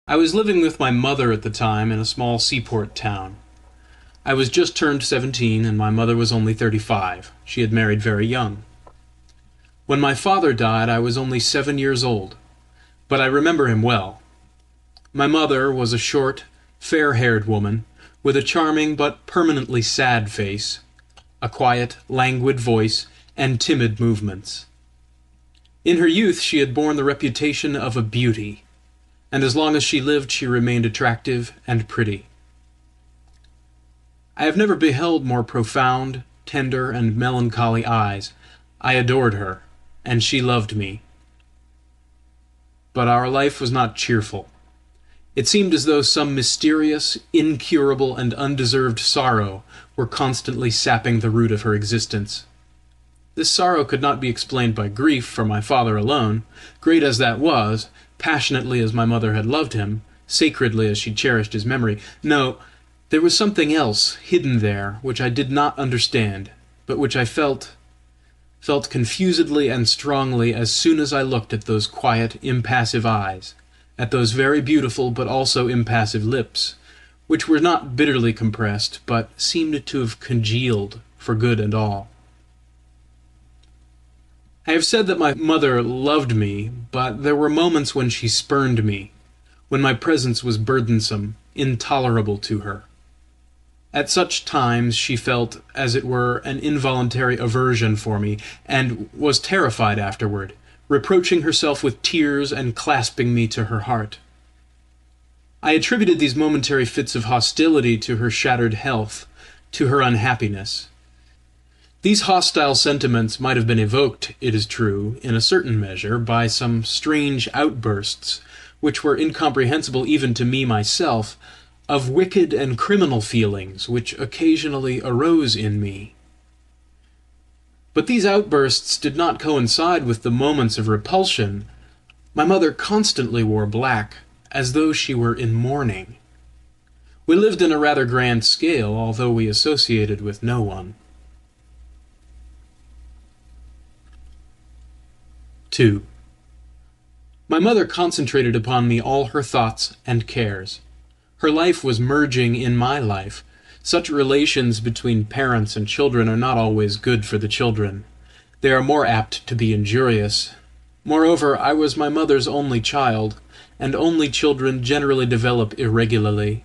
I was living with my mother at the time in a small seaport town. I was just turned 17, and my mother was only 35. She had married very young. When my father died, I was only 7 years old, but I remember him well. My mother was a short, fair-haired woman, with a charming but permanently sad face, a quiet, languid voice, and timid movements. In her youth she had borne the reputation of a beauty, and as long as she lived she remained attractive and pretty. I have never beheld more profound, tender, and melancholy eyes. I adored her, and she loved me. But our life was not cheerful. It seemed as though some mysterious, incurable, and undeserved sorrow were constantly sapping the root of her existence. This sorrow could not be explained by grief for my father alone, great as that was, passionately as my mother had loved him, sacredly as she cherished his memory. No, there was something else hidden there which I did not understand, but which I felt confusedly and strongly as soon as I looked at those quiet, impassive eyes, at those very beautiful but also impassive lips, which were not bitterly compressed, but seemed to have congealed for good and all. I have said that my mother loved me, but there were moments when she spurned me, when my presence was burdensome, intolerable to her. At such times she felt, as it were, an involuntary aversion for me, and was terrified afterward, reproaching herself with tears and clasping me to her heart. I attributed these momentary fits of hostility to her shattered health, to her unhappiness. These hostile sentiments might have been evoked, it is true, in a certain measure, by some strange outbursts, which were incomprehensible even to me myself, of wicked and criminal feelings which occasionally arose in me. But these outbursts did not coincide with the moments of repulsion. My mother constantly wore black, as though she were in mourning. We lived in a rather grand scale, although we associated with no one. 2. My mother concentrated upon me all her thoughts and cares. Her life was merging in my life. Such relations between parents and children are not always good for the children. They are more apt to be injurious. Moreover, I was my mother's only child, and only children generally develop irregularly.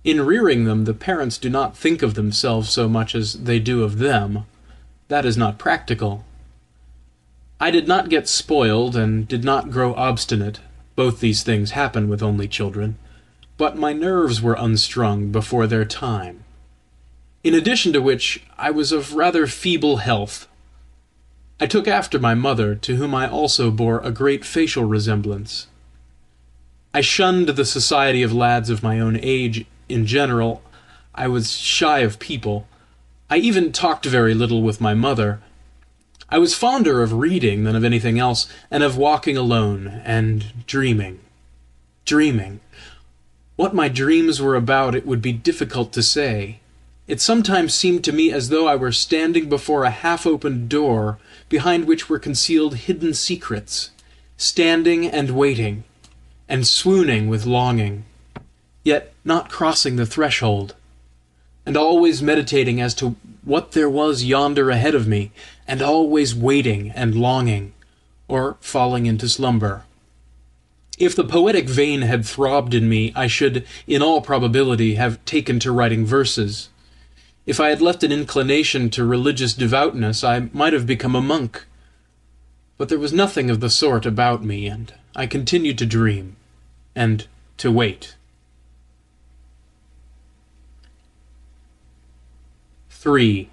In rearing them, the parents do not think of themselves so much as they do of them. That is not practical. I did not get spoiled, and did not grow obstinate. Both these things happen with only children. But my nerves were unstrung before their time. In addition to which, I was of rather feeble health. I took after my mother, to whom I also bore a great facial resemblance. I shunned the society of lads of my own age in general. I was shy of people. I even talked very little with my mother. I was fonder of reading than of anything else, and of walking alone, and dreaming. Dreaming. What my dreams were about it would be difficult to say. It sometimes seemed to me as though I were standing before a half-opened door, behind which were concealed hidden secrets, standing and waiting, and swooning with longing, yet not crossing the threshold, and always meditating as to what there was yonder ahead of me, and always waiting and longing, or falling into slumber. If the poetic vein had throbbed in me, I should, in all probability, have taken to writing verses. If I had left an inclination to religious devoutness, I might have become a monk. But there was nothing of the sort about me, and I continued to dream, and to wait. 3.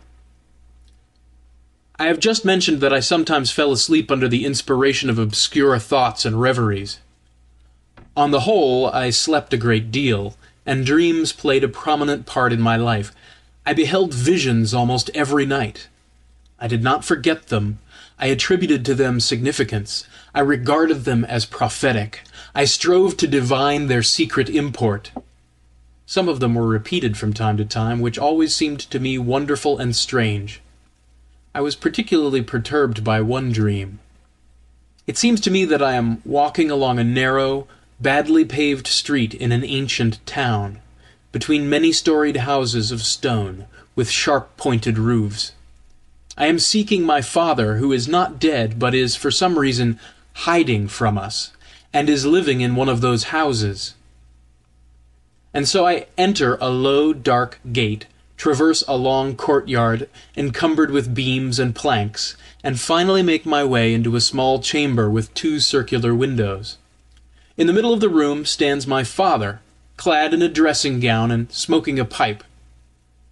I have just mentioned that I sometimes fell asleep under the inspiration of obscure thoughts and reveries. On the whole, I slept a great deal, and dreams played a prominent part in my life. I beheld visions almost every night. I did not forget them. I attributed to them significance. I regarded them as prophetic. I strove to divine their secret import. Some of them were repeated from time to time, which always seemed to me wonderful and strange. I was particularly perturbed by one dream. It seems to me that I am walking along a narrow, badly paved street in an ancient town, between many-storied houses of stone, with sharp-pointed roofs. I am seeking my father, who is not dead, but is, for some reason, hiding from us, and is living in one of those houses. And so I enter a low, dark gate, traverse a long courtyard encumbered with beams and planks, and finally make my way into a small chamber with 2 circular windows. In the middle of the room stands my father, clad in a dressing gown and smoking a pipe.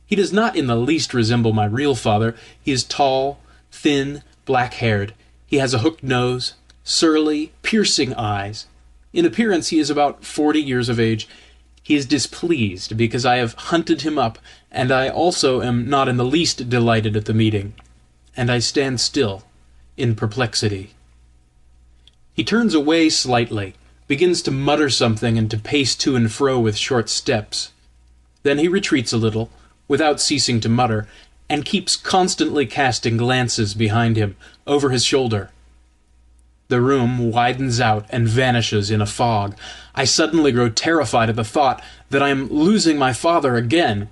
He does not in the least resemble my real father. He is tall, thin, black-haired. He has a hooked nose, surly, piercing eyes. In appearance he is about 40 years of age. He is displeased because I have hunted him up, and I also am not in the least delighted at the meeting, and I stand still, in perplexity. He turns away slightly, begins to mutter something and to pace to and fro with short steps. Then he retreats a little, without ceasing to mutter, and keeps constantly casting glances behind him, over his shoulder. The room widens out and vanishes in a fog. I suddenly grow terrified at the thought that I am losing my father again.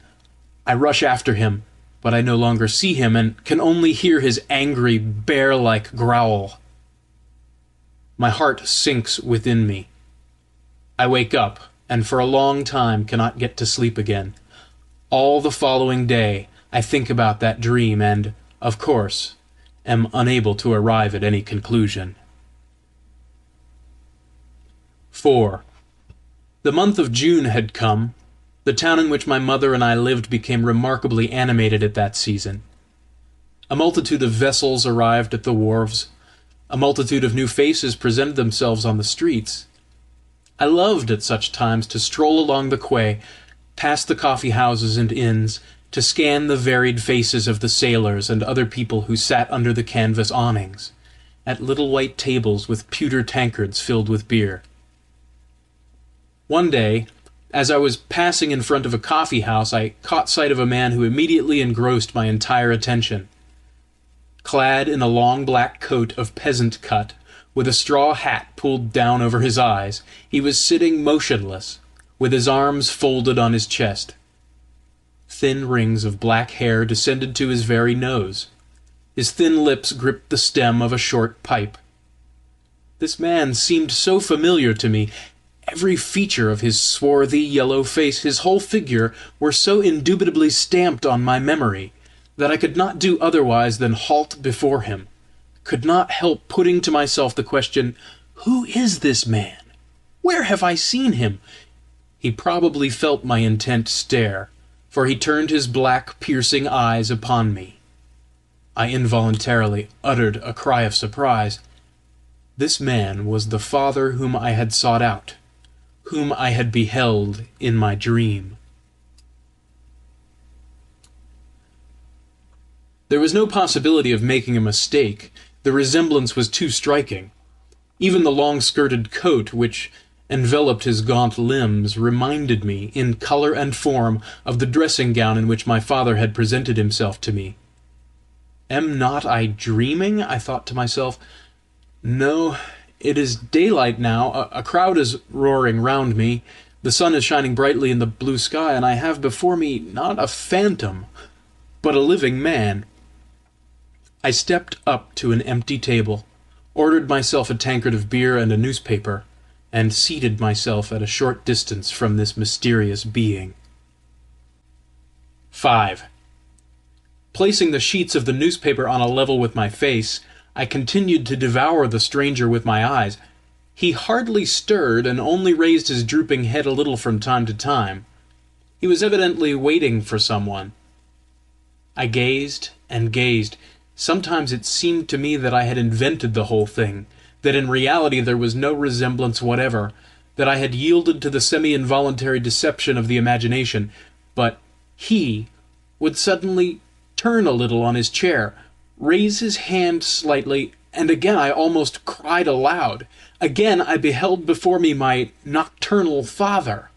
I rush after him, but I no longer see him, and can only hear his angry, bear-like growl. My heart sinks within me. I wake up, and for a long time cannot get to sleep again. All the following day I think about that dream, and, of course, am unable to arrive at any conclusion. 4. The month of June had come. The town in which my mother and I lived became remarkably animated at that season. A multitude of vessels arrived at the wharves. A multitude of new faces presented themselves on the streets. I loved at such times to stroll along the quay, past the coffee-houses and inns, to scan the varied faces of the sailors and other people who sat under the canvas awnings, at little white tables with pewter tankards filled with beer. One day, as I was passing in front of a coffee-house, I caught sight of a man who immediately engrossed my entire attention. Clad in a long black coat of peasant cut, with a straw hat pulled down over his eyes, he was sitting motionless, with his arms folded on his chest. Thin rings of black hair descended to his very nose. His thin lips gripped the stem of a short pipe. This man seemed so familiar to me. Every feature of his swarthy yellow face, his whole figure, were so indubitably stamped on my memory, that I could not do otherwise than halt before him, could not help putting to myself the question, "Who is this man? Where have I seen him?" He probably felt my intent stare, for he turned his black, piercing eyes upon me. I involuntarily uttered a cry of surprise. This man was the father whom I had sought out, whom I had beheld in my dream. There was no possibility of making a mistake. The resemblance was too striking. Even the long-skirted coat, which enveloped his gaunt limbs, reminded me, in color and form, of the dressing gown in which my father had presented himself to me. Am not I dreaming? I thought to myself. No, it is daylight now. A crowd is roaring round me. The sun is shining brightly in the blue sky, and I have before me not a phantom, but a living man. I stepped up to an empty table, ordered myself a tankard of beer and a newspaper, and seated myself at a short distance from this mysterious being. 5. Placing the sheets of the newspaper on a level with my face, I continued to devour the stranger with my eyes. He hardly stirred, and only raised his drooping head a little from time to time. He was evidently waiting for someone. I gazed and gazed. Sometimes it seemed to me that I had invented the whole thing, that in reality there was no resemblance whatever, that I had yielded to the semi-involuntary deception of the imagination, but he would suddenly turn a little on his chair, raise his hand slightly, and again I almost cried aloud. Again I beheld before me my nocturnal father.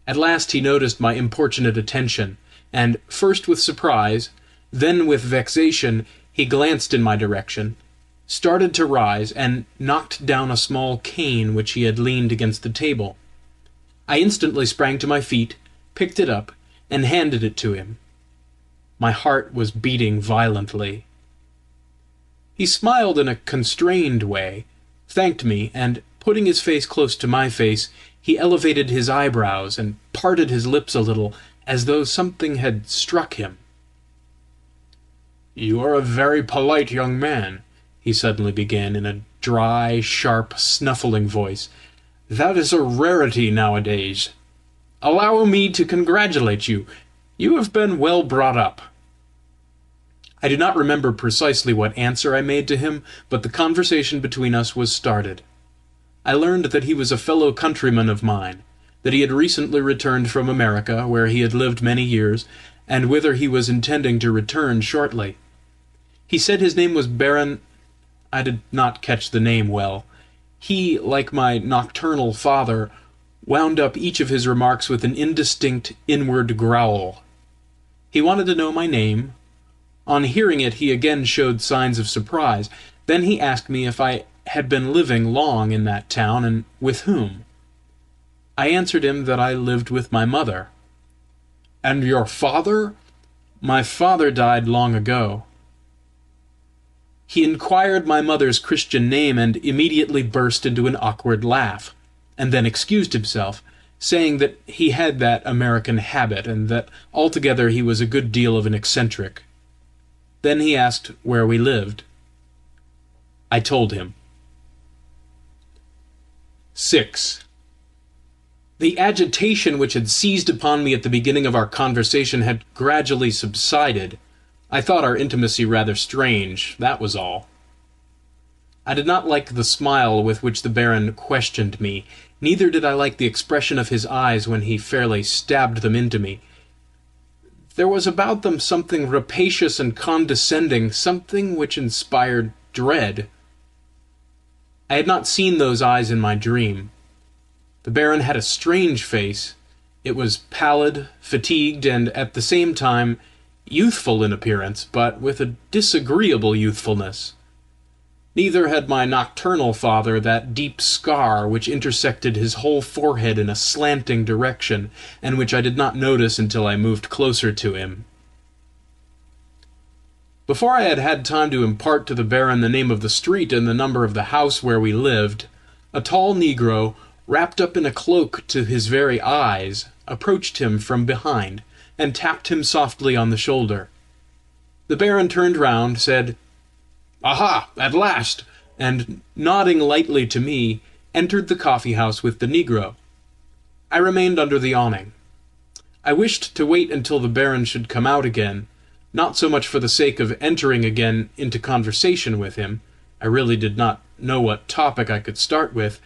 At last he noticed my importunate attention, and, first with surprise, then with vexation, he glanced in my direction, started to rise, and knocked down a small cane which he had leaned against the table. I instantly sprang to my feet, picked it up, and handed it to him. My heart was beating violently. He smiled in a constrained way, thanked me, and, putting his face close to my face, he elevated his eyebrows and parted his lips a little, as though something had struck him. "You are a very polite young man," he suddenly began, in a dry, sharp, snuffling voice. "That is a rarity nowadays. Allow me to congratulate you. You have been well brought up." I do not remember precisely what answer I made to him, but the conversation between us was started. I learned that he was a fellow countryman of mine, that he had recently returned from America, where he had lived many years, and whither he was intending to return shortly. He said his name was Baron— I did not catch the name well. He, like my nocturnal father, wound up each of his remarks with an indistinct inward growl. He wanted to know my name. On hearing it, he again showed signs of surprise. Then he asked me if I had been living long in that town, and with whom. I answered him that I lived with my mother. "And your father?" "My father died long ago." He inquired my mother's Christian name, and immediately burst into an awkward laugh, and then excused himself, saying that he had that American habit, and that altogether he was a good deal of an eccentric. Then he asked where we lived. I told him. 6. The agitation which had seized upon me at the beginning of our conversation had gradually subsided. I thought our intimacy rather strange, that was all. I did not like the smile with which the Baron questioned me, neither did I like the expression of his eyes when he fairly stabbed them into me. There was about them something rapacious and condescending, something which inspired dread. I had not seen those eyes in my dream. The Baron had a strange face. It was pallid, fatigued, and at the same time youthful in appearance, but with a disagreeable youthfulness. Neither had my nocturnal father that deep scar which intersected his whole forehead in a slanting direction, and which I did not notice until I moved closer to him. Before I had had time to impart to the Baron the name of the street and the number of the house where we lived, a tall negro, wrapped up in a cloak to his very eyes, approached him from behind, and tapped him softly on the shoulder. The Baron turned round, said, "Aha, at last!" and, nodding lightly to me, entered the coffee-house with the negro. I remained under the awning. I wished to wait until the Baron should come out again, not so much for the sake of entering again into conversation with him— I really did not know what topic I could start with—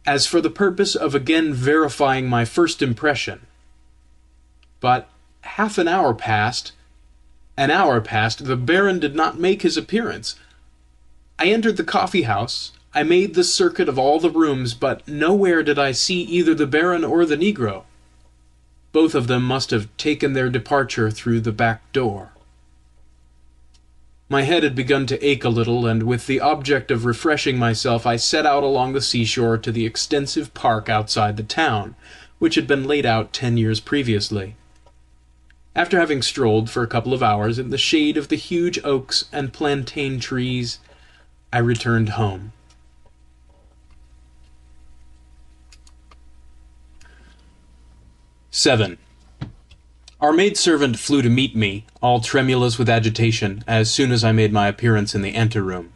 as for the purpose of again verifying my first impression. But half an hour passed, the Baron did not make his appearance. I entered the coffee-house, I made the circuit of all the rooms, but nowhere did I see either the Baron or the negro. Both of them must have taken their departure through the back door. My head had begun to ache a little, and with the object of refreshing myself I set out along the seashore to the extensive park outside the town, which had been laid out 10 years previously. After having strolled for a couple of hours in the shade of the huge oaks and plantain trees, I returned home. 7. Our maidservant flew to meet me, all tremulous with agitation, as soon as I made my appearance in the anteroom.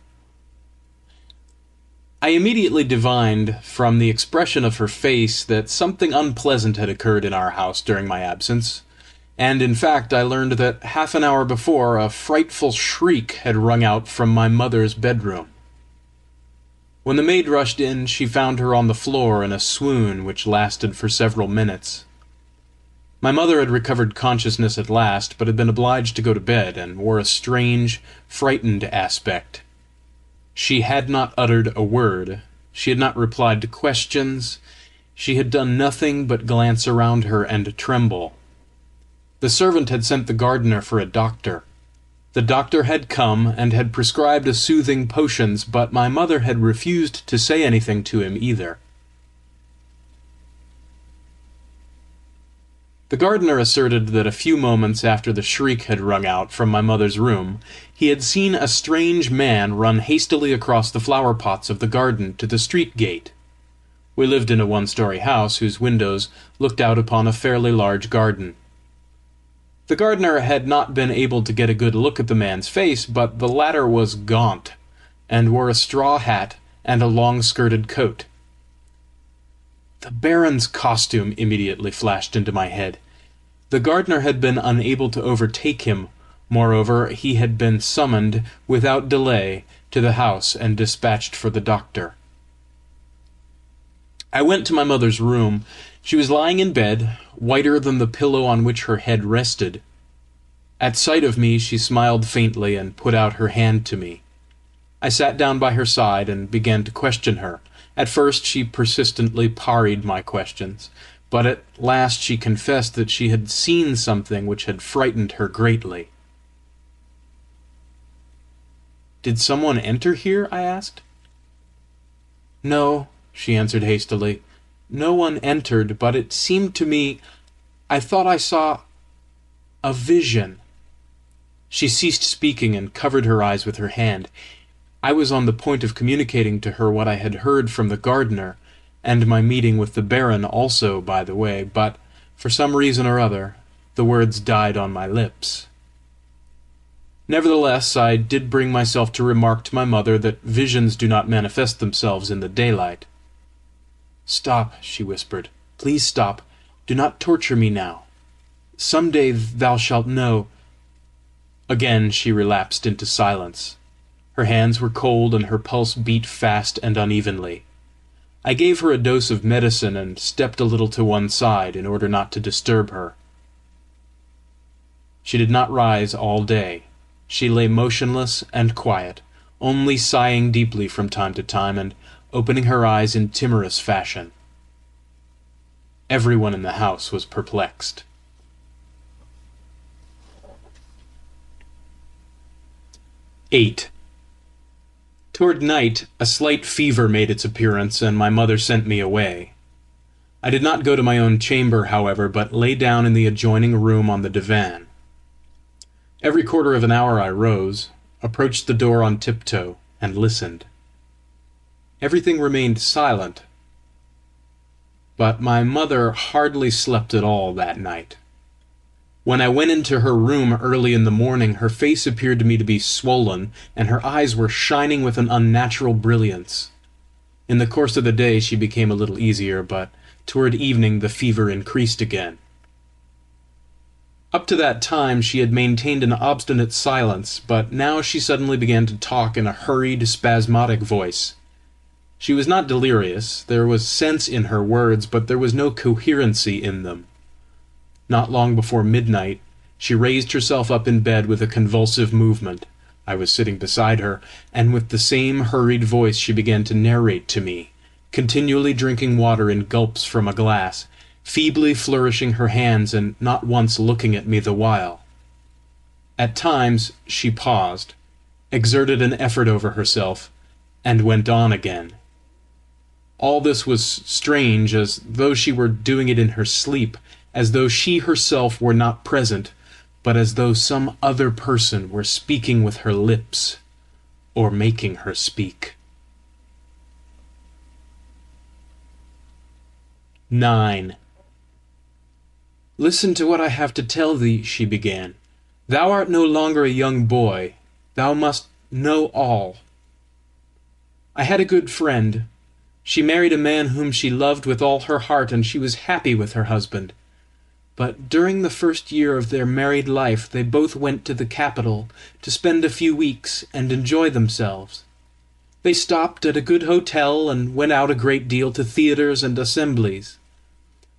I immediately divined, from the expression of her face, that something unpleasant had occurred in our house during my absence, and in fact I learned that half an hour before a frightful shriek had rung out from my mother's bedroom. When the maid rushed in, she found her on the floor in a swoon which lasted for several minutes. My mother had recovered consciousness at last, but had been obliged to go to bed, and wore a strange, frightened aspect. She had not uttered a word, she had not replied to questions, she had done nothing but glance around her and tremble. The servant had sent the gardener for a doctor. The doctor had come, and had prescribed a soothing potions, but my mother had refused to say anything to him either. The gardener asserted that a few moments after the shriek had rung out from my mother's room, he had seen a strange man run hastily across the flower-pots of the garden to the street gate. We lived in a one-story house whose windows looked out upon a fairly large garden. The gardener had not been able to get a good look at the man's face, but the latter was gaunt, and wore a straw hat and a long-skirted coat. The Baron's costume immediately flashed into my head. The gardener had been unable to overtake him. Moreover, he had been summoned without delay to the house and dispatched for the doctor. I went to my mother's room. She was lying in bed, whiter than the pillow on which her head rested. At sight of me she smiled faintly and put out her hand to me. I sat down by her side and began to question her. At first she persistently parried my questions, but at last she confessed that she had seen something which had frightened her greatly. "Did someone enter here?" I asked. "No," she answered hastily. "No one entered, but it seemed to me I thought I saw a vision." She ceased speaking and covered her eyes with her hand. I was on the point of communicating to her what I had heard from the gardener, and my meeting with the Baron also, by the way, but, for some reason or other, the words died on my lips. Nevertheless, I did bring myself to remark to my mother that visions do not manifest themselves in the daylight. "Stop," she whispered. "Please stop. Do not torture me now. Some day thou shalt know." Again she relapsed into silence. Her hands were cold, and her pulse beat fast and unevenly. I gave her a dose of medicine, and stepped a little to one side in order not to disturb her. She did not rise all day. She lay motionless and quiet, only sighing deeply from time to time, and opening her eyes in timorous fashion. Everyone in the house was perplexed. 8. Toward night a slight fever made its appearance, and my mother sent me away. I did not go to my own chamber, however, but lay down in the adjoining room on the divan. Every quarter of an hour I rose, approached the door on tiptoe, and listened. Everything remained silent, but my mother hardly slept at all that night. When I went into her room early in the morning, her face appeared to me to be swollen, and her eyes were shining with an unnatural brilliance. In the course of the day she became a little easier, but toward evening the fever increased again. Up to that time she had maintained an obstinate silence, but now she suddenly began to talk in a hurried, spasmodic voice. She was not delirious. There was sense in her words, but there was no coherency in them. Not long before midnight, she raised herself up in bed with a convulsive movement. I was sitting beside her, and with the same hurried voice she began to narrate to me, continually drinking water in gulps from a glass, feebly flourishing her hands, and not once looking at me the while. At times she paused, exerted an effort over herself, and went on again. All this was strange, as though she were doing it in her sleep, as though she herself were not present, but as though some other person were speaking with her lips, or making her speak. 9. "Listen to what I have to tell thee," she began. "Thou art no longer a young boy. Thou must know all. I had a good friend. She married a man whom she loved with all her heart, and she was happy with her husband. But during the first year of their married life they both went to the capital to spend a few weeks and enjoy themselves. They stopped at a good hotel and went out a great deal to theatres and assemblies.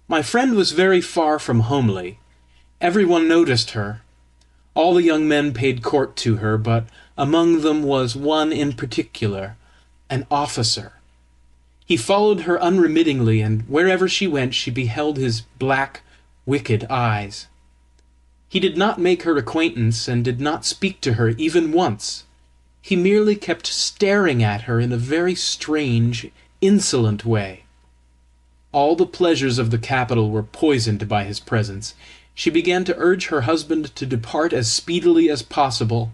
My friend was very far from homely. Everyone noticed her. All the young men paid court to her, but among them was one in particular, an officer. He followed her unremittingly, and wherever she went she beheld his black, wicked eyes. He did not make her acquaintance, and did not speak to her even once. He merely kept staring at her in a very strange, insolent way. All the pleasures of the capital were poisoned by his presence. She began to urge her husband to depart as speedily as possible,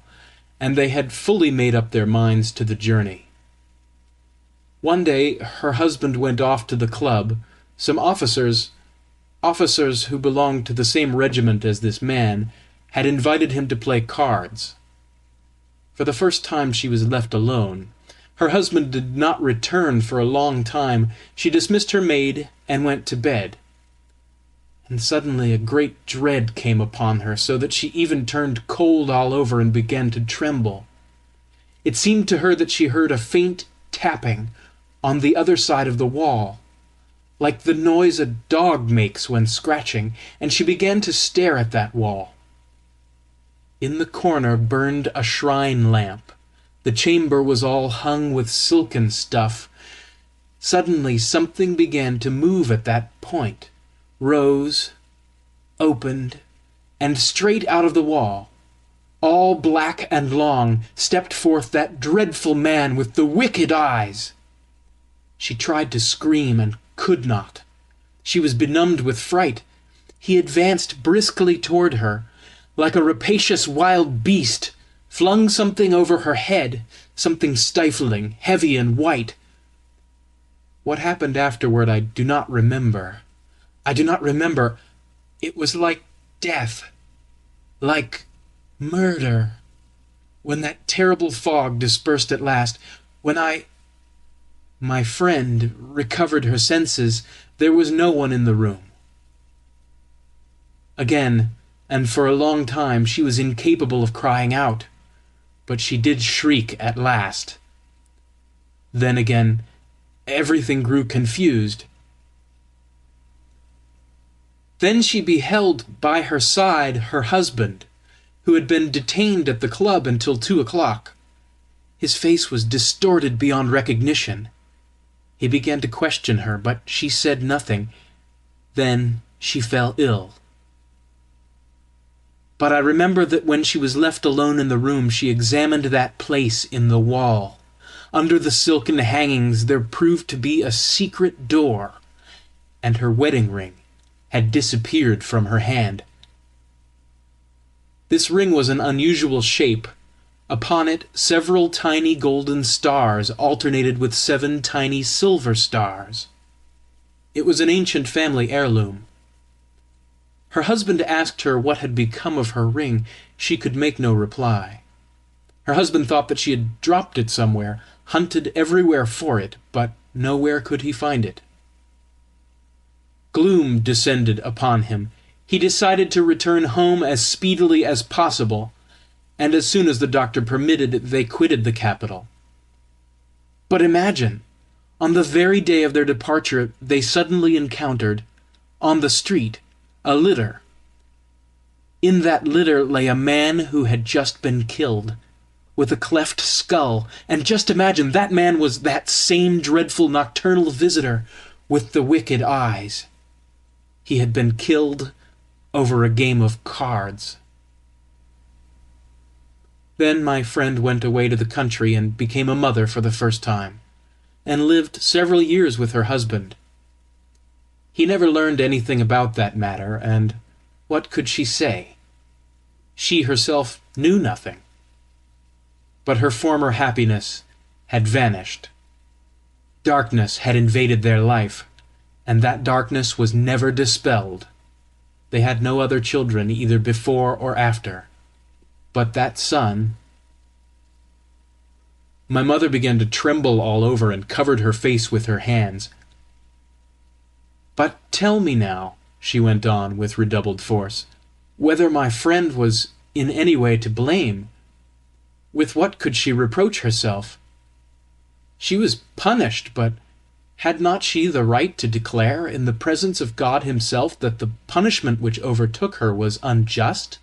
and they had fully made up their minds to the journey. One day her husband went off to the club. Some officers who belonged to the same regiment as this man, had invited him to play cards. For the first time she was left alone. Her husband did not return for a long time. She dismissed her maid and went to bed. And suddenly a great dread came upon her, so that she even turned cold all over and began to tremble. It seemed to her that she heard a faint tapping on the other side of the wall, like the noise a dog makes when scratching, and she began to stare at that wall. In the corner burned a shrine lamp. The chamber was all hung with silken stuff. Suddenly something began to move at that point, rose, opened, and straight out of the wall, all black and long, stepped forth that dreadful man with the wicked eyes. She tried to scream and could not. She was benumbed with fright. He advanced briskly toward her, like a rapacious wild beast, flung something over her head, something stifling, heavy and white. What happened afterward I do not remember. It was like death, like murder. When that terrible fog dispersed at last, when my friend recovered her senses, there was no one in the room. Again, and for a long time, she was incapable of crying out, but she did shriek at last. Then again, everything grew confused. Then she beheld by her side her husband, who had been detained at the club until 2 o'clock. His face was distorted beyond recognition. He began to question her, but she said nothing. Then she fell ill. But I remember that when she was left alone in the room, she examined that place in the wall. Under the silken hangings there proved to be a secret door, and her wedding ring had disappeared from her hand. This ring was an unusual shape. Upon it, several tiny golden stars alternated with 7 tiny silver stars. It was an ancient family heirloom. Her husband asked her what had become of her ring. She could make no reply. Her husband thought that she had dropped it somewhere, hunted everywhere for it, but nowhere could he find it. Gloom descended upon him. He decided to return home as speedily as possible, and as soon as the doctor permitted, they quitted the capital. But imagine, on the very day of their departure, they suddenly encountered, on the street, a litter. In that litter lay a man who had just been killed, with a cleft skull, and just imagine, that man was that same dreadful nocturnal visitor with the wicked eyes. He had been killed over a game of cards. Then my friend went away to the country and became a mother for the first time, and lived several years with her husband. He never learned anything about that matter, and what could she say? She herself knew nothing. But her former happiness had vanished. Darkness had invaded their life, and that darkness was never dispelled. They had no other children, either before or after. But that son... My mother began to tremble all over and covered her face with her hands. "But tell me now," she went on with redoubled force, "whether my friend was in any way to blame. With what could she reproach herself? She was punished, but had not she the right to declare in the presence of God himself that the punishment which overtook her was unjust?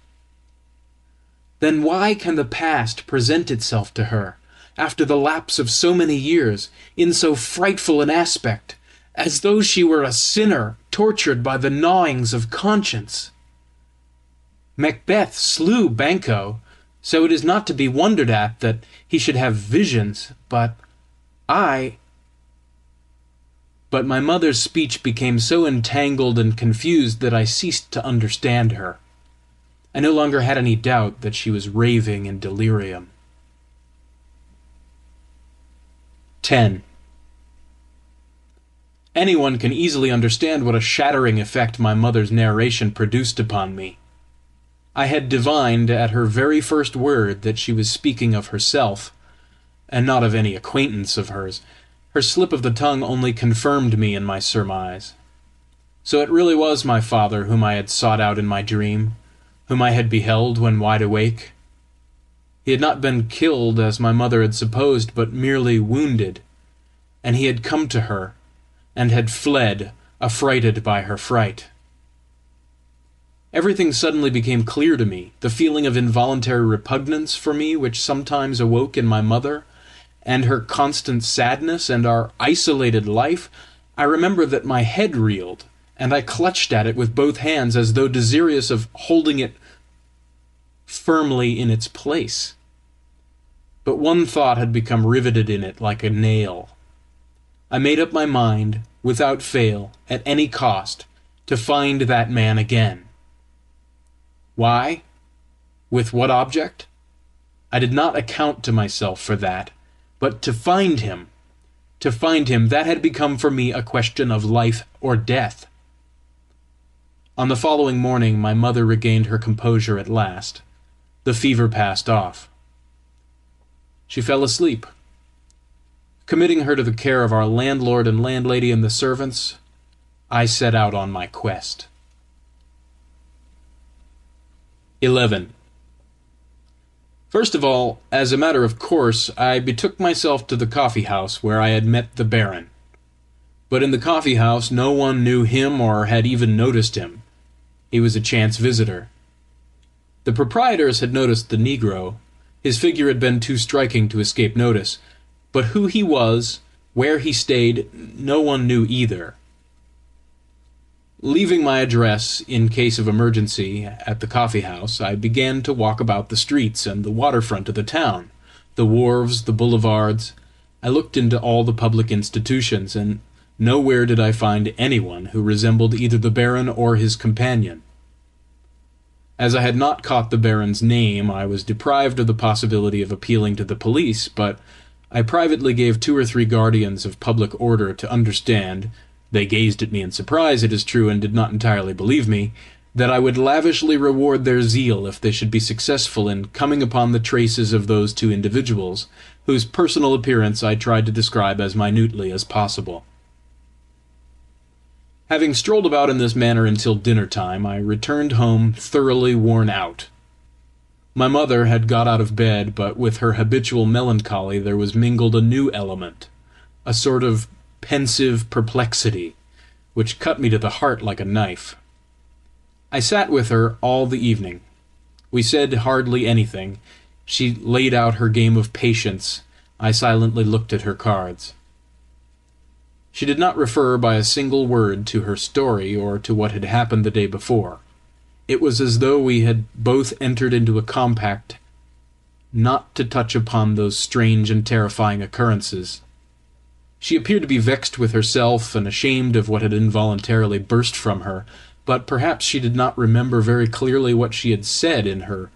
Then why can the past present itself to her, after the lapse of so many years, in so frightful an aspect, as though she were a sinner tortured by the gnawings of conscience? Macbeth slew Banquo, so it is not to be wondered at that he should have visions, but I—" But my mother's speech became so entangled and confused that I ceased to understand her. I no longer had any doubt that she was raving in delirium. 10. Anyone can easily understand what a shattering effect my mother's narration produced upon me. I had divined at her very first word that she was speaking of herself, and not of any acquaintance of hers. Her slip of the tongue only confirmed me in my surmise. So it really was my father whom I had sought out in my dream, whom I had beheld when wide awake. He had not been killed, as my mother had supposed, but merely wounded, and he had come to her, and had fled, affrighted by her fright. Everything suddenly became clear to me. The feeling of involuntary repugnance for me which sometimes awoke in my mother, and her constant sadness, and our isolated life. I remember that my head reeled, and I clutched at it with both hands, as though desirous of holding it firmly in its place. But one thought had become riveted in it like a nail. I made up my mind, without fail, at any cost, to find that man again. Why? With what object? I did not account to myself for that, but to find him, that had become for me a question of life or death. On the following morning my mother regained her composure at last. The fever passed off. She fell asleep. Committing her to the care of our landlord and landlady and the servants, I set out on my quest. 11. First of all, as a matter of course, I betook myself to the coffee-house where I had met the Baron. But in the coffee-house no one knew him or had even noticed him. He was a chance visitor. The proprietors had noticed the negro. His figure had been too striking to escape notice, but who he was, where he stayed, no one knew either. Leaving my address, in case of emergency, at the coffee-house, I began to walk about the streets and the waterfront of the town, the wharves, the boulevards. I looked into all the public institutions, and nowhere did I find anyone who resembled either the Baron or his companion. As I had not caught the Baron's name, I was deprived of the possibility of appealing to the police, but I privately gave 2 or 3 guardians of public order to understand— they gazed at me in surprise, it is true, and did not entirely believe me— that I would lavishly reward their zeal if they should be successful in coming upon the traces of those 2 individuals, whose personal appearance I tried to describe as minutely as possible. Having strolled about in this manner until dinner-time, I returned home thoroughly worn out. My mother had got out of bed, but with her habitual melancholy there was mingled a new element, a sort of pensive perplexity, which cut me to the heart like a knife. I sat with her all the evening. We said hardly anything. She laid out her game of patience. I silently looked at her cards. She did not refer by a single word to her story or to what had happened the day before. It was as though we had both entered into a compact not to touch upon those strange and terrifying occurrences. She appeared to be vexed with herself and ashamed of what had involuntarily burst from her, but perhaps she did not remember very clearly what she had said in her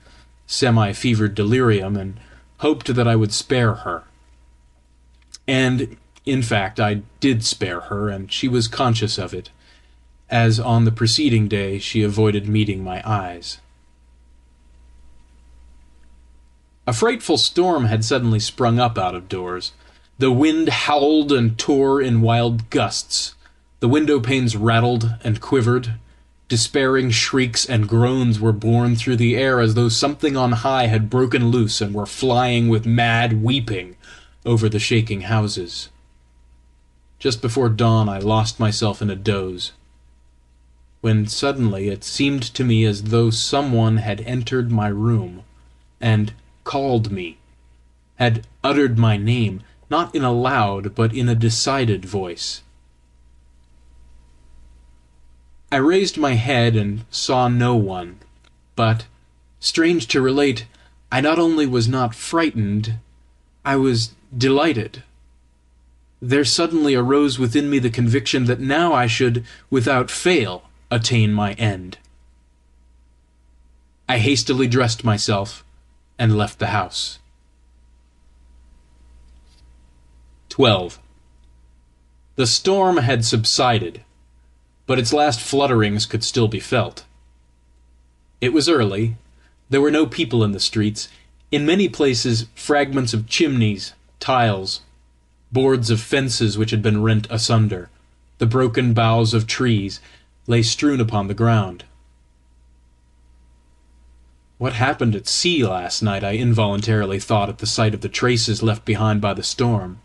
semi-fevered delirium, and hoped that I would spare her. And, in fact, I did spare her, and she was conscious of it, as on the preceding day she avoided meeting my eyes. A frightful storm had suddenly sprung up out of doors. The wind howled and tore in wild gusts. The window-panes rattled and quivered. Despairing shrieks and groans were borne through the air as though something on high had broken loose and were flying with mad weeping over the shaking houses. Just before dawn I lost myself in a doze, when suddenly it seemed to me as though someone had entered my room and called me, had uttered my name, not in a loud but in a decided voice. I raised my head and saw no one. But, strange to relate, I not only was not frightened, I was delighted. There suddenly arose within me the conviction that now I should, without fail, attain my end. I hastily dressed myself and left the house. 12. The storm had subsided, but its last flutterings could still be felt. It was early. There were no people in the streets. In many places, fragments of chimneys, tiles, boards of fences which had been rent asunder, the broken boughs of trees, lay strewn upon the ground. What happened at sea last night, I involuntarily thought at the sight of the traces left behind by the storm.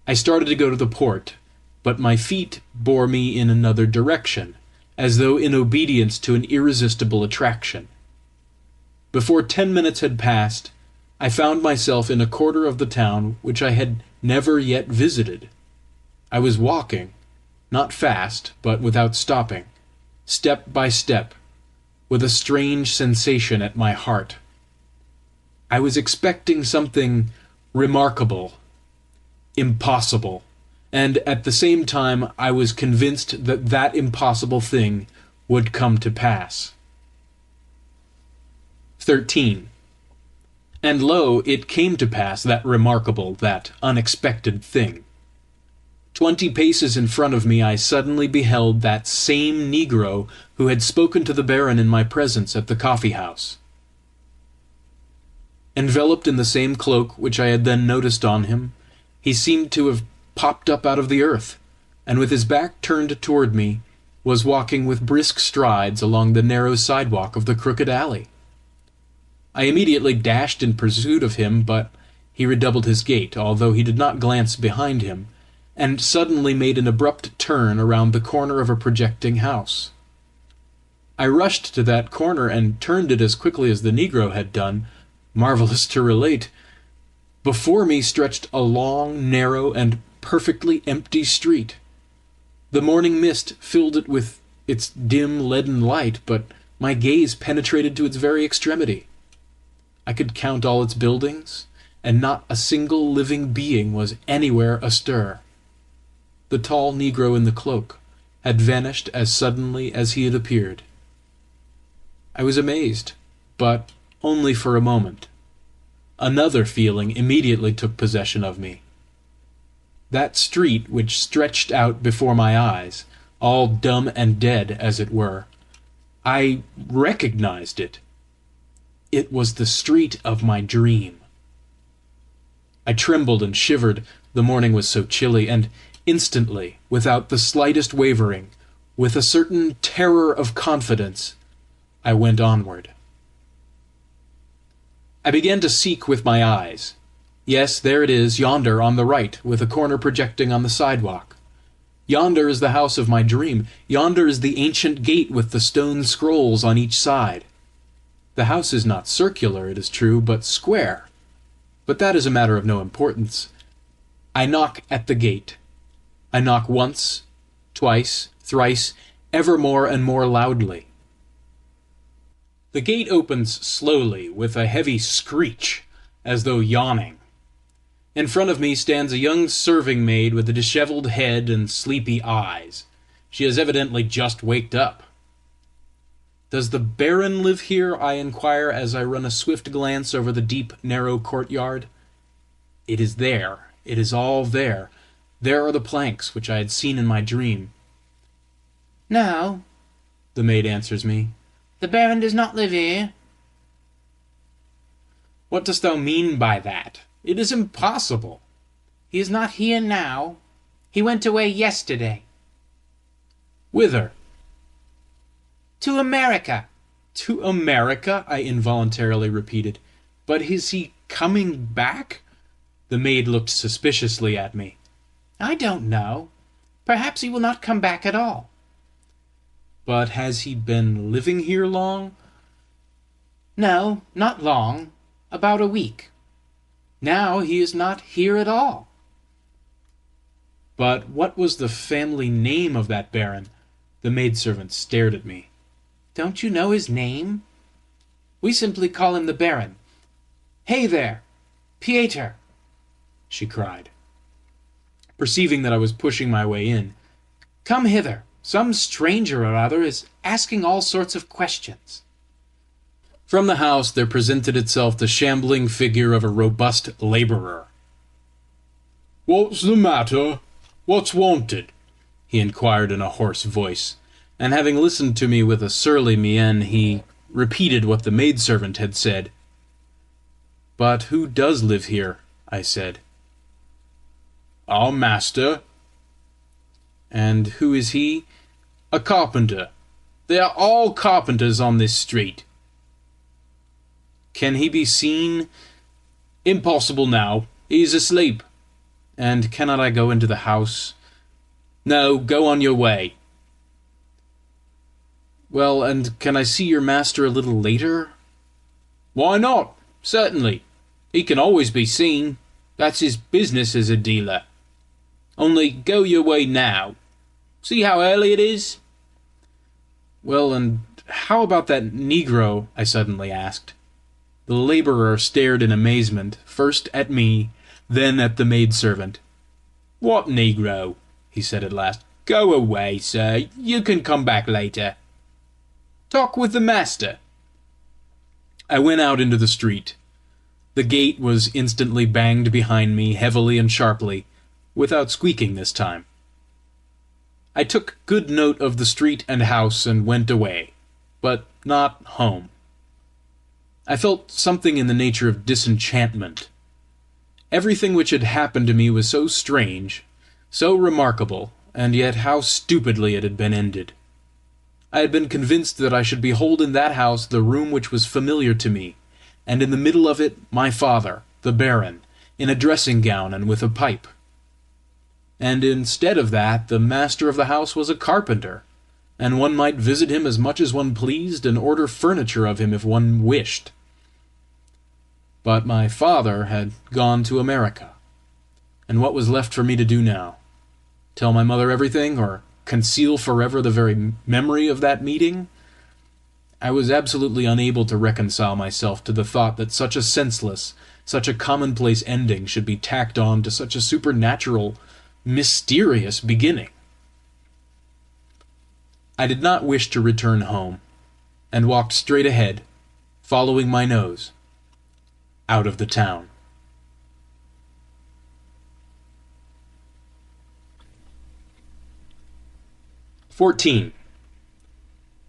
I started to go to the port, but my feet bore me in another direction, as though in obedience to an irresistible attraction. Before 10 minutes had passed, I found myself in a quarter of the town which I had never yet visited. I was walking, not fast, but without stopping, step by step, with a strange sensation at my heart. I was expecting something remarkable, impossible, and at the same time I was convinced that that impossible thing would come to pass. 13. And lo, it came to pass, that remarkable, that unexpected thing. 20 paces in front of me I suddenly beheld that same negro who had spoken to the Baron in my presence at the coffee-house. Enveloped in the same cloak which I had then noticed on him, he seemed to have popped up out of the earth, and with his back turned toward me, was walking with brisk strides along the narrow sidewalk of the crooked alley. I immediately dashed in pursuit of him, but he redoubled his gait, although he did not glance behind him, and suddenly made an abrupt turn around the corner of a projecting house. I rushed to that corner and turned it as quickly as the negro had done. Marvelous to relate, before me stretched a long, narrow, and perfectly empty street. The morning mist filled it with its dim leaden light, but my gaze penetrated to its very extremity. I could count all its buildings, and not a single living being was anywhere astir. The tall negro in the cloak had vanished as suddenly as he had appeared. I was amazed, but only for a moment. Another feeling immediately took possession of me. That street which stretched out before my eyes, all dumb and dead, as it were, I recognized it. It was the street of my dream. I trembled and shivered, the morning was so chilly, and instantly, without the slightest wavering, with a certain terror of confidence, I went onward. I began to seek with my eyes. Yes, there it is, yonder on the right, with a corner projecting on the sidewalk. Yonder is the house of my dream. Yonder is the ancient gate with the stone scrolls on each side. The house is not circular, it is true, but square. But that is a matter of no importance. I knock at the gate. I knock once, twice, thrice, ever more and more loudly. The gate opens slowly, with a heavy screech, as though yawning. In front of me stands a young serving-maid with a disheveled head and sleepy eyes. She has evidently just waked up. "Does the Baron live here?" I inquire as I run a swift glance over the deep, narrow courtyard. It is there. It is all there. There are the planks which I had seen in my dream. "No," the maid answers me. "the Baron does not live here." "What dost thou mean by that? It is impossible." "He is not here now. He went away yesterday." "Whither?" "To America." "To America?" I involuntarily repeated. "But is he coming back?" The maid looked suspiciously at me. "I don't know. Perhaps he will not come back at all." "But has he been living here long?" "No, not long. About a week. Now he is not here at all." "But what was the family name of that Baron?" The maidservant stared at me. "Don't you know his name?" We simply call him the Baron. Hey there, Pieter, she cried, perceiving that I was pushing my way in. Come hither. Some stranger or other is asking all sorts of questions. From the house there presented itself the shambling figure of a robust laborer. "What's the matter? What's wanted?" he inquired in a hoarse voice, and having listened to me with a surly mien, he repeated what the maidservant had said. "But who does live here?" I said. "Our master." "And who is he?" "A carpenter. They are all carpenters on this street." "Can he be seen?" "Impossible now. He is asleep." "And cannot I go into the house?" "No, go on your way." "Well, and can I see your master a little later?" "Why not? Certainly. He can always be seen. That's his business as a dealer. Only go your way now. See how early it is?" "Well, and how about that negro?" I suddenly asked. The laborer stared in amazement, first at me, then at the maidservant. "What negro?" he said at last. "Go away, sir. You can come back later. Talk with the master." I went out into the street. The gate was instantly banged behind me, heavily and sharply, without squeaking this time. I took good note of the street and house and went away, but not home. I felt something in the nature of disenchantment. Everything which had happened to me was so strange, so remarkable, and yet how stupidly it had been ended. I had been convinced that I should behold in that house the room which was familiar to me, and in the middle of it my father, the Baron, in a dressing-gown and with a pipe. And instead of that, the master of the house was a carpenter, and one might visit him as much as one pleased and order furniture of him if one wished. But my father had gone to America, and what was left for me to do now? Tell my mother everything, or conceal forever the very memory of that meeting? I was absolutely unable to reconcile myself to the thought that such a senseless, such a commonplace ending should be tacked on to such a supernatural, mysterious beginning. I did not wish to return home, and walked straight ahead, following my nose, out of the town. "14.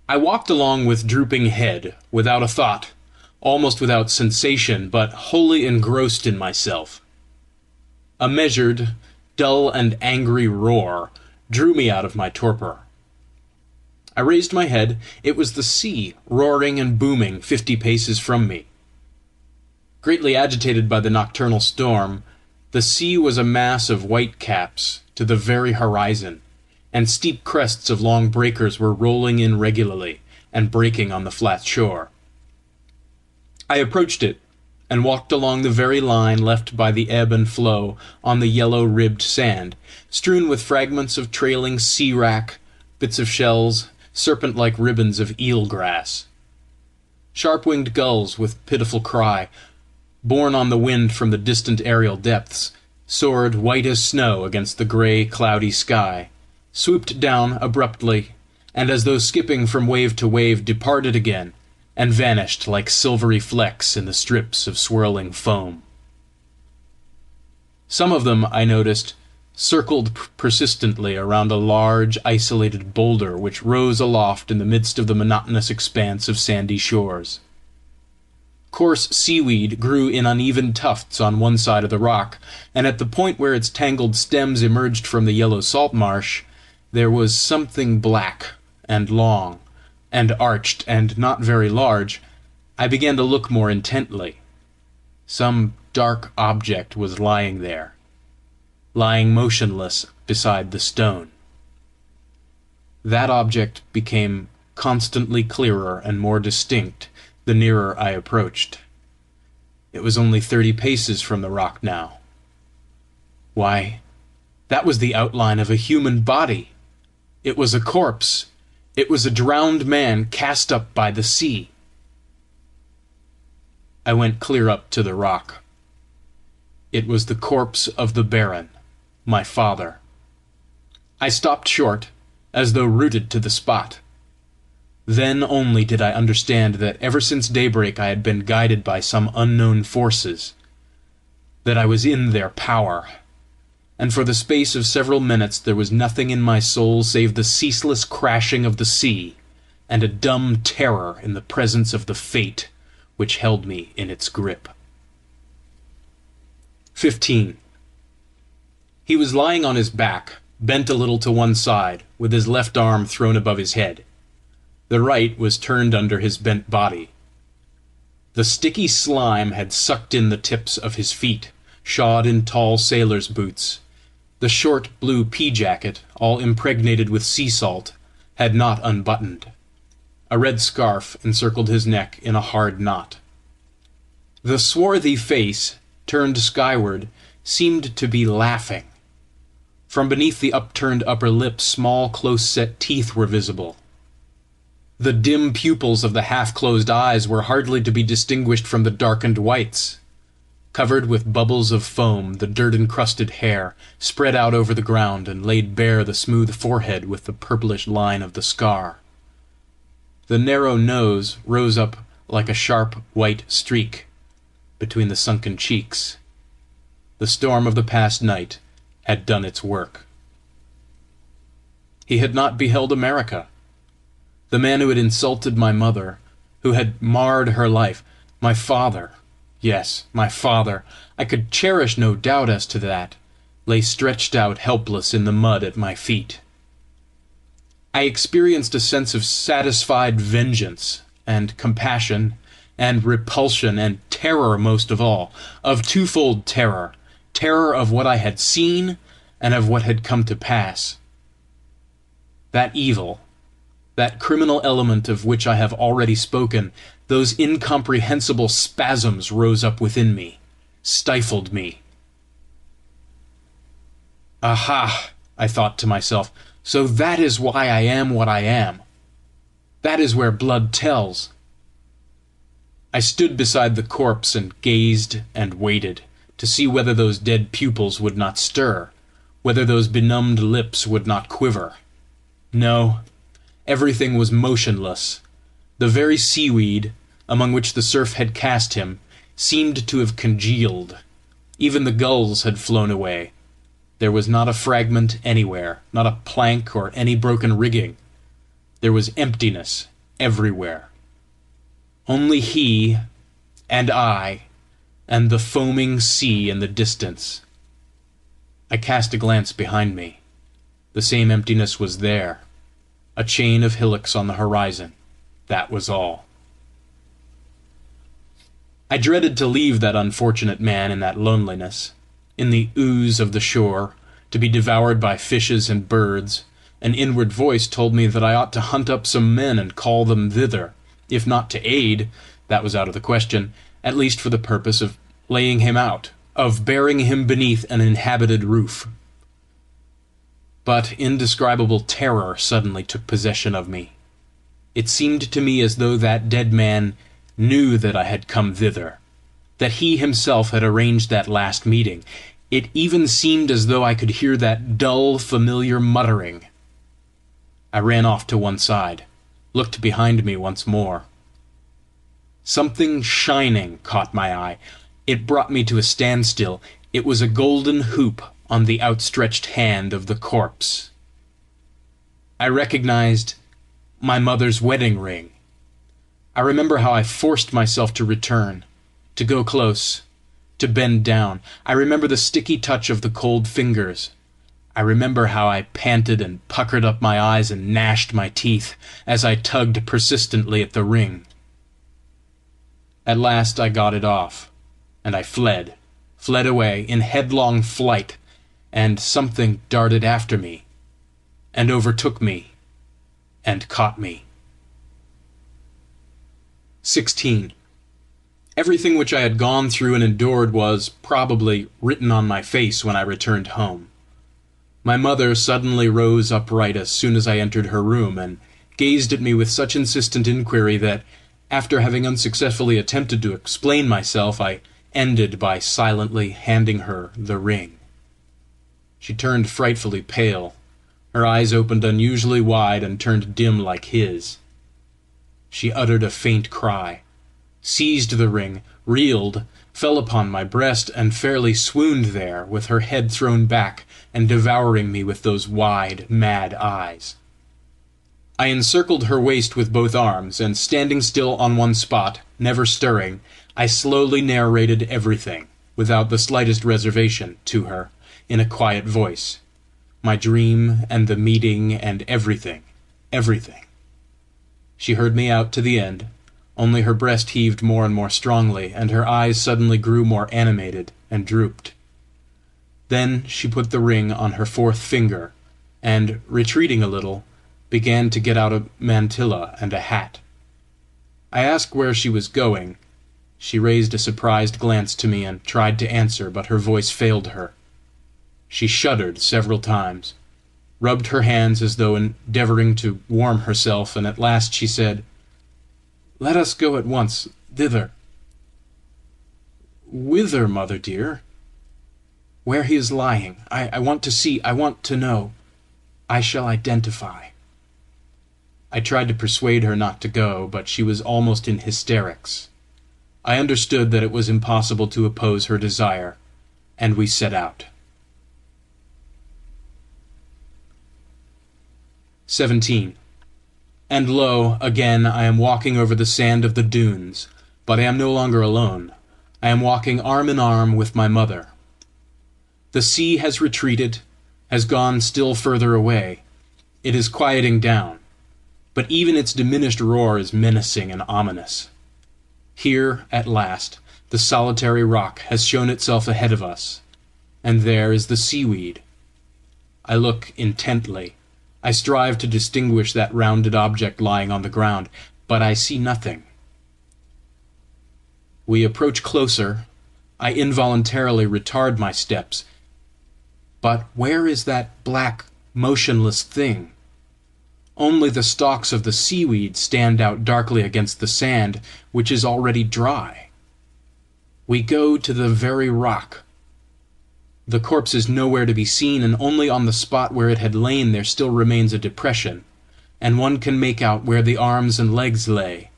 I walked along with drooping head, without a thought, almost without sensation, but wholly engrossed in myself. A measured, dull and angry roar drew me out of my torpor. I raised my head. It was the sea, roaring and booming 50 paces from me. Greatly agitated by the nocturnal storm, the sea was a mass of white caps to the very horizon, and steep crests of long breakers were rolling in regularly, and breaking on the flat shore. I approached it, and walked along the very line left by the ebb and flow on the yellow-ribbed sand, strewn with fragments of trailing sea-wrack, bits of shells, serpent-like ribbons of eel-grass. Sharp-winged gulls, with pitiful cry, borne on the wind from the distant aerial depths, soared white as snow against the grey, cloudy sky, swooped down abruptly, and as though skipping from wave to wave, departed again, and vanished like silvery flecks in the strips of swirling foam. Some of them, I noticed, circled persistently around a large, isolated boulder which rose aloft in the midst of the monotonous expanse of sandy shores. Coarse seaweed grew in uneven tufts on one side of the rock, and at the point where its tangled stems emerged from the yellow salt marsh, there was something black and long, and arched, and not very large. I began to look more intently. Some dark object was lying there, lying motionless beside the stone. That object became constantly clearer and more distinct the nearer I approached. It was only 30 paces from the rock now. Why, that was the outline of a human body! It was a corpse! It was a drowned man cast up by the sea! I went clear up to the rock. It was the corpse of the Baron, my father. I stopped short, as though rooted to the spot. Then only did I understand that ever since daybreak I had been guided by some unknown forces, that I was in their power, and for the space of several minutes there was nothing in my soul save the ceaseless crashing of the sea, and a dumb terror in the presence of the fate which held me in its grip. 15. He was lying on his back, bent a little to one side, with his left arm thrown above his head. The right was turned under his bent body. The sticky slime had sucked in the tips of his feet, shod in tall sailor's boots. The short blue pea-jacket, all impregnated with sea salt, had not unbuttoned. A red scarf encircled his neck in a hard knot. The swarthy face, turned skyward, seemed to be laughing. From beneath the upturned upper lip small close-set teeth were visible. The dim pupils of the half-closed eyes were hardly to be distinguished from the darkened whites. Covered with bubbles of foam, the dirt-encrusted hair spread out over the ground and laid bare the smooth forehead with the purplish line of the scar. The narrow nose rose up like a sharp white streak between the sunken cheeks. The storm of the past night had done its work. He had not beheld America. The man who had insulted my mother, who had marred her life, my father, yes, my father, I could cherish no doubt as to that, lay stretched out helpless in the mud at my feet. I experienced a sense of satisfied vengeance, and compassion, and repulsion, and terror most of all, of twofold terror, terror of what I had seen, and of what had come to pass. That evil, that criminal element of which I have already spoken, those incomprehensible spasms rose up within me, stifled me. Aha! I thought to myself, so that is why I am what I am. That is where blood tells. I stood beside the corpse and gazed and waited, to see whether those dead pupils would not stir, whether those benumbed lips would not quiver. No, everything was motionless. The very seaweed, among which the surf had cast him, seemed to have congealed. Even the gulls had flown away. There was not a fragment anywhere, not a plank or any broken rigging. There was emptiness everywhere. Only he, and I, and the foaming sea in the distance. I cast a glance behind me. The same emptiness was there. A chain of hillocks on the horizon. That was all. I dreaded to leave that unfortunate man in that loneliness, in the ooze of the shore, to be devoured by fishes and birds. An inward voice told me that I ought to hunt up some men and call them thither, if not to aid, that was out of the question, at least for the purpose of laying him out, of burying him beneath an inhabited roof. But indescribable terror suddenly took possession of me. It seemed to me as though that dead man knew that I had come thither, that he himself had arranged that last meeting. It even seemed as though I could hear that dull, familiar muttering. I ran off to one side, looked behind me once more. Something shining caught my eye. It brought me to a standstill. It was a golden hoop on the outstretched hand of the corpse. I recognized my mother's wedding ring. I remember how I forced myself to return, to go close, to bend down. I remember the sticky touch of the cold fingers. I remember how I panted and puckered up my eyes and gnashed my teeth as I tugged persistently at the ring. At last I got it off, and I fled away in headlong flight, and something darted after me, and overtook me, and caught me. 16. Everything which I had gone through and endured was, probably, written on my face when I returned home. My mother suddenly rose upright as soon as I entered her room, and gazed at me with such insistent inquiry that, After having unsuccessfully attempted to explain myself, I ended by silently handing her the ring. She turned frightfully pale. Her eyes opened unusually wide and turned dim like his. She uttered a faint cry, seized the ring, reeled, fell upon my breast, and fairly swooned there, with her head thrown back and devouring me with those wide, mad eyes. I encircled her waist with both arms, and standing still on one spot, never stirring, I slowly narrated everything, without the slightest reservation, to her, in a quiet voice. My dream, and the meeting, and everything. She heard me out to the end, only her breast heaved more and more strongly, and her eyes suddenly grew more animated, and drooped. Then she put the ring on her fourth finger, and, retreating a little, began to get out a mantilla and a hat. I asked where she was going. She raised a surprised glance to me and tried to answer, but her voice failed her. She shuddered several times, rubbed her hands as though endeavouring to warm herself, and at last she said, "Let us go at once thither." "Whither, mother dear?" "Where he is lying. I want to see, I want to know. I shall identify." I tried to persuade her not to go, but she was almost in hysterics. I understood that it was impossible to oppose her desire, and we set out. 17. And lo, again I am walking over the sand of the dunes, but I am no longer alone. I am walking arm in arm with my mother. The sea has retreated, has gone still further away. It is quieting down, but even its diminished roar is menacing and ominous. Here, at last, the solitary rock has shown itself ahead of us, and there is the seaweed. I look intently. I strive to distinguish that rounded object lying on the ground, but I see nothing. We approach closer. I involuntarily retard my steps. But where is that black, motionless thing? Only the stalks of the seaweed stand out darkly against the sand, which is already dry. We go to the very rock. The corpse is nowhere to be seen, and only on the spot where it had lain there still remains a depression, and one can make out where the arms and legs lay.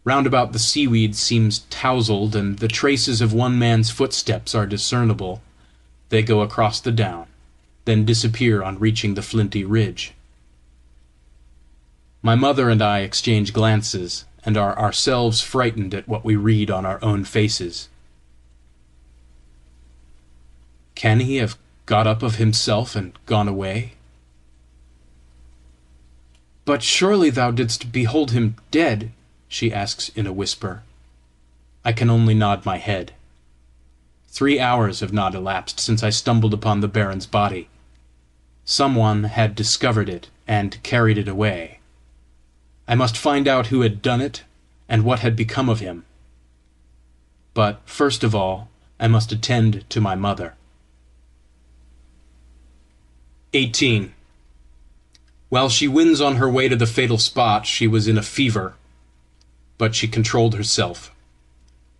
Round about the seaweed seems tousled, and the traces of one man's footsteps are discernible. They go across the down, then disappear on reaching the flinty ridge. My mother and I exchange glances, and are ourselves frightened at what we read on our own faces. Can he have got up of himself and gone away? "But surely thou didst behold him dead?" she asks in a whisper. I can only nod my head. 3 hours have not elapsed since I stumbled upon the baron's body. Someone had discovered it and carried it away. I must find out who had done it, and what had become of him. But first of all, I must attend to my mother. 18. While she wins on her way to the fatal spot, she was in a fever, but she controlled herself.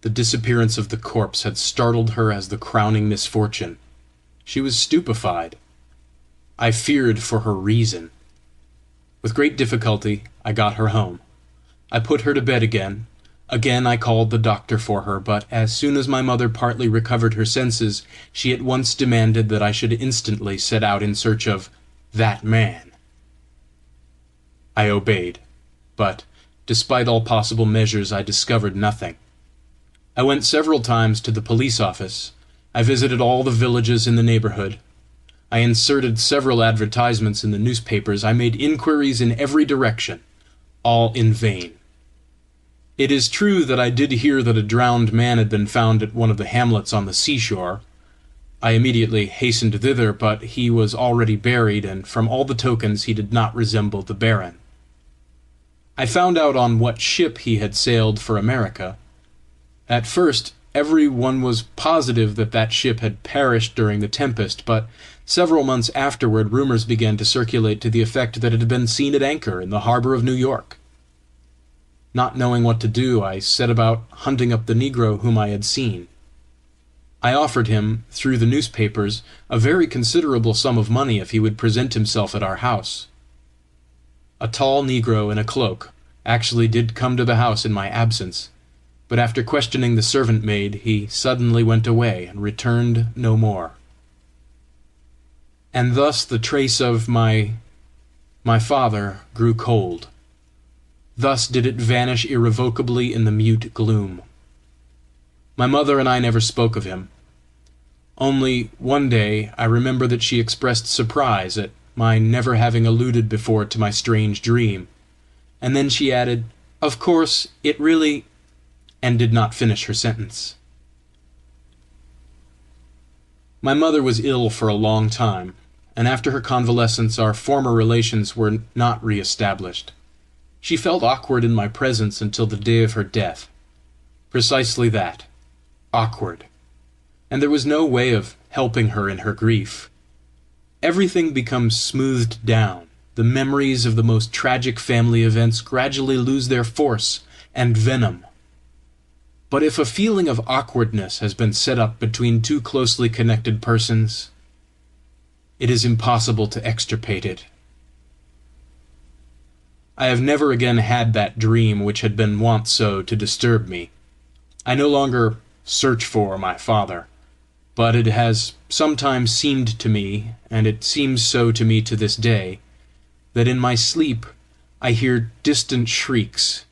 The disappearance of the corpse had startled her as the crowning misfortune. She was stupefied. I feared for her reason. With great difficulty I got her home. I put her to bed again. Again I called the doctor for her, but as soon as my mother partly recovered her senses, she at once demanded that I should instantly set out in search of that man. I obeyed, but, despite all possible measures, I discovered nothing. I went several times to the police office. I visited all the villages in the neighborhood. I inserted several advertisements in the newspapers. I made inquiries in every direction, all in vain. It is true that I did hear that a drowned man had been found at one of the hamlets on the seashore. I immediately hastened thither, but he was already buried, and from all the tokens he did not resemble the baron. I found out on what ship he had sailed for America. At first every one was positive that that ship had perished during the tempest, but several months afterward rumors began to circulate to the effect that it had been seen at anchor in the harbor of New York. Not knowing what to do, I set about hunting up the negro whom I had seen. I offered him, through the newspapers, a very considerable sum of money if he would present himself at our house. A tall negro in a cloak actually did come to the house in my absence, but after questioning the servant maid, he suddenly went away and returned no more. And thus the trace of my father grew cold. Thus did it vanish irrevocably in the mute gloom. My mother and I never spoke of him. Only one day I remember that she expressed surprise at my never having alluded before to my strange dream, and then she added, "Of course, it really—" and did not finish her sentence. My mother was ill for a long time, and after her convalescence our former relations were not re-established. She felt awkward in my presence until the day of her death. Precisely that, awkward. And there was no way of helping her in her grief. Everything becomes smoothed down. The memories of the most tragic family events gradually lose their force and venom. But if a feeling of awkwardness has been set up between two closely connected persons, it is impossible to extirpate it. I have never again had that dream which had been wont so to disturb me. I no longer search for my father, but it has sometimes seemed to me, and it seems so to me to this day, that in my sleep I hear distant shrieks,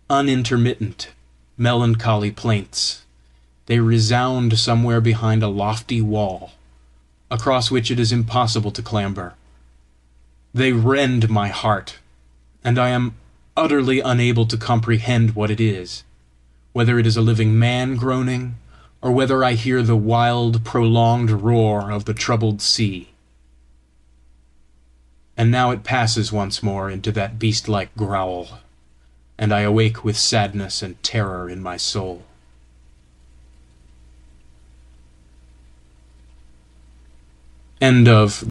unintermittent, melancholy plaints. They resound somewhere behind a lofty wall, across which it is impossible to clamber. They rend my heart, and I am utterly unable to comprehend what it is, whether it is a living man groaning, or whether I hear the wild, prolonged roar of the troubled sea. And now it passes once more into that beast-like growl, and I awake with sadness and terror in my soul. End of